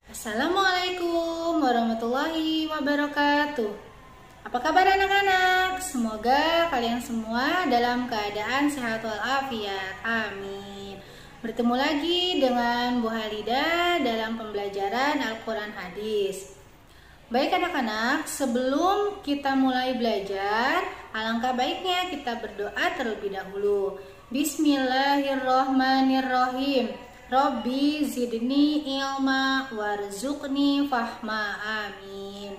Assalamualaikum warahmatullahi wabarakatuh. Apa kabar anak-anak? Semoga kalian semua dalam keadaan sehat walafiat. Amin. Bertemu lagi dengan Bu Halida dalam pembelajaran Al-Quran Hadis. Baik anak-anak, sebelum kita mulai belajar, alangkah baiknya kita berdoa terlebih dahulu. Bismillahirrohmanirrohim. Robbi zidni ilma warzuqni fahma. Amin.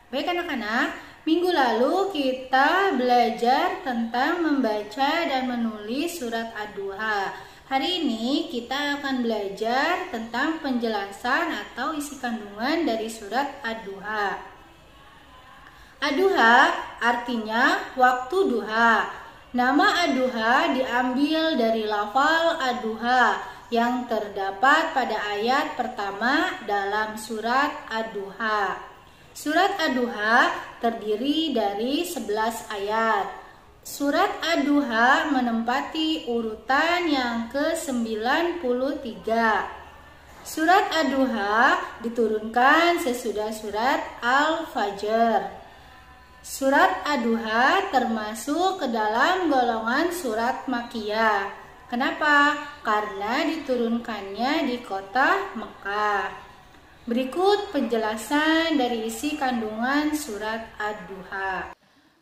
Baik anak-anak, minggu lalu kita belajar tentang membaca dan menulis surat Ad-Duha. Hari ini kita akan belajar tentang penjelasan atau isi kandungan dari surat Ad-Duha. Ad-Duha artinya waktu duha. Nama Ad-Duha diambil dari lafal Ad-Duha yang terdapat pada ayat pertama dalam surat Ad-Duha. Surat Ad-Duha terdiri dari 11 ayat. Surat Ad-Duha menempati urutan yang ke-93. Surat Ad-Duha diturunkan sesudah surat Al-Fajr. Surat Ad-Duha termasuk ke dalam golongan surat Makkiyah. Kenapa? Karena diturunkannya di kota Mekah. Berikut penjelasan dari isi kandungan surat Ad-Duha.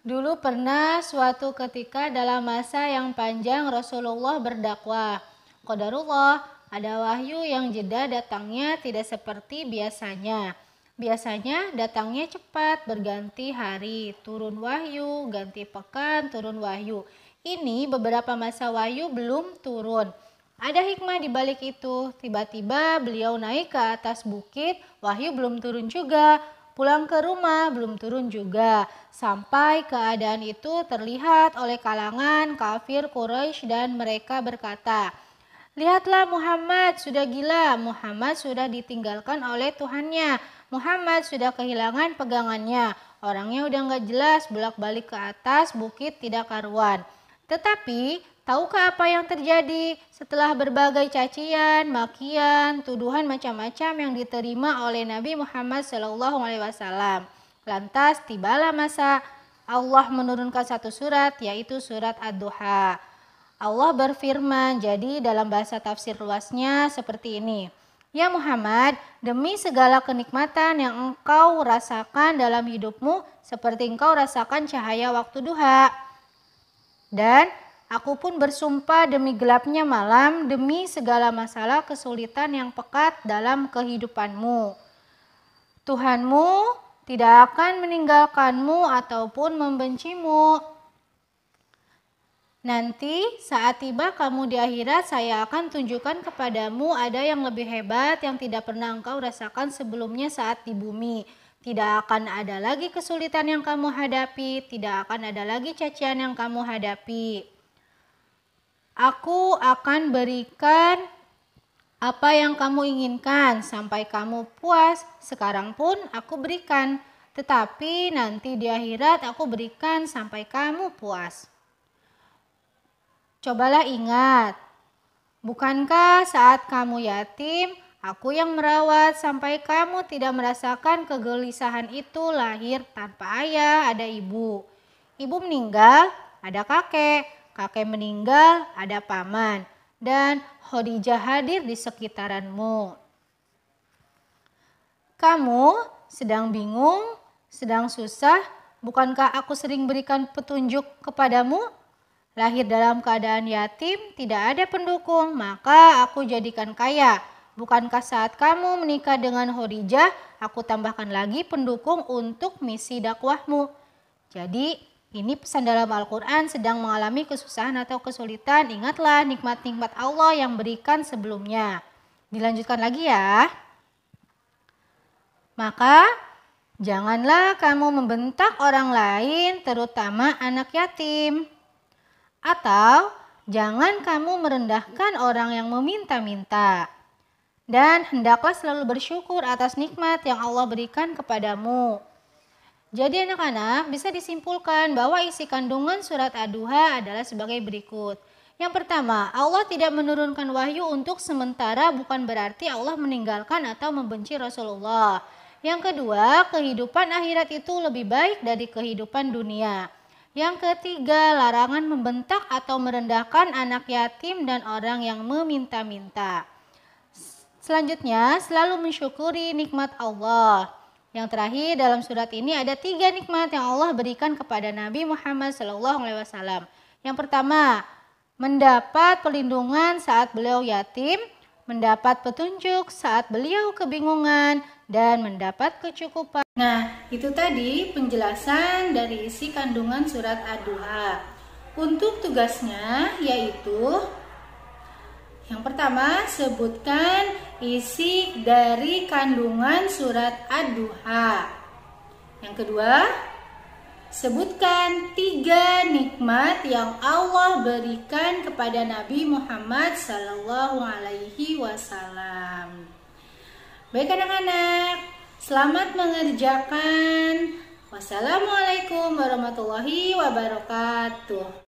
Dulu pernah suatu ketika dalam masa yang panjang Rasulullah berdakwah. Qadarullah, ada wahyu yang jeda datangnya tidak seperti biasanya. Biasanya datangnya cepat, berganti hari, turun wahyu, ganti pekan, turun wahyu. Ini beberapa masa wahyu belum turun. Ada hikmah di balik itu. Tiba-tiba beliau naik ke atas bukit, wahyu belum turun juga. Pulang ke rumah belum turun juga. Sampai keadaan itu terlihat oleh kalangan kafir Quraisy dan mereka berkata, "Lihatlah Muhammad sudah gila, Muhammad sudah ditinggalkan oleh Tuhannya, Muhammad sudah kehilangan pegangannya, orangnya udah gak jelas, bolak-balik ke atas bukit tidak karuan." Tetapi, tahukah apa yang terjadi setelah berbagai cacian, makian, tuduhan macam-macam yang diterima oleh Nabi Muhammad SAW? Lantas tibalah masa Allah menurunkan satu surat, yaitu surat Ad-Duha. Allah berfirman, jadi dalam bahasa tafsir luasnya seperti ini. Ya Muhammad, demi segala kenikmatan yang engkau rasakan dalam hidupmu, seperti engkau rasakan cahaya waktu duha. Dan aku pun bersumpah demi gelapnya malam, demi segala masalah kesulitan yang pekat dalam kehidupanmu. Tuhanmu tidak akan meninggalkanmu ataupun membencimu. Nanti saat tiba kamu di akhirat, saya akan tunjukkan kepadamu ada yang lebih hebat yang tidak pernah engkau rasakan sebelumnya saat di bumi. Tidak akan ada lagi kesulitan yang kamu hadapi, tidak akan ada lagi cacian yang kamu hadapi. Aku akan berikan apa yang kamu inginkan sampai kamu puas. Sekarang pun aku berikan, tetapi nanti di akhirat aku berikan sampai kamu puas. Cobalah ingat, bukankah saat kamu yatim, aku yang merawat sampai kamu tidak merasakan kegelisahan itu, lahir tanpa ayah, ada ibu. Ibu meninggal, ada kakek. Kakek meninggal, ada paman. Dan Khadijah hadir di sekitaranmu. Kamu sedang bingung, sedang susah, bukankah aku sering berikan petunjuk kepadamu? Lahir dalam keadaan yatim, tidak ada pendukung, maka aku jadikan kaya. Bukankah saat kamu menikah dengan Khadijah, aku tambahkan lagi pendukung untuk misi dakwahmu. Jadi, ini pesan dalam Al-Quran sedang mengalami kesusahan atau kesulitan. Ingatlah nikmat-nikmat Allah yang berikan sebelumnya. Dilanjutkan lagi ya. Maka, janganlah kamu membentak orang lain, terutama anak yatim. Atau, jangan kamu merendahkan orang yang meminta-minta. Dan hendaklah selalu bersyukur atas nikmat yang Allah berikan kepadamu. Jadi anak-anak bisa disimpulkan bahwa isi kandungan surat Ad-Duha adalah sebagai berikut. Yang pertama, Allah tidak menurunkan wahyu untuk sementara bukan berarti Allah meninggalkan atau membenci Rasulullah. Yang kedua, kehidupan akhirat itu lebih baik dari kehidupan dunia. Yang ketiga, larangan membentak atau merendahkan anak yatim dan orang yang meminta-minta. Selanjutnya, selalu mensyukuri nikmat Allah. Yang terakhir, dalam surat ini ada 3 nikmat yang Allah berikan kepada Nabi Muhammad SAW. Yang pertama, mendapat perlindungan saat beliau yatim, mendapat petunjuk saat beliau kebingungan, dan mendapat kecukupan. Nah, itu tadi penjelasan dari isi kandungan surat Ad-Duha. Untuk tugasnya yaitu yang pertama, sebutkan isi dari kandungan surat Ad-Duha. Yang kedua, sebutkan 3 nikmat yang Allah berikan kepada Nabi Muhammad SAW. Baik anak-anak, selamat mengerjakan. Wassalamualaikum warahmatullahi wabarakatuh.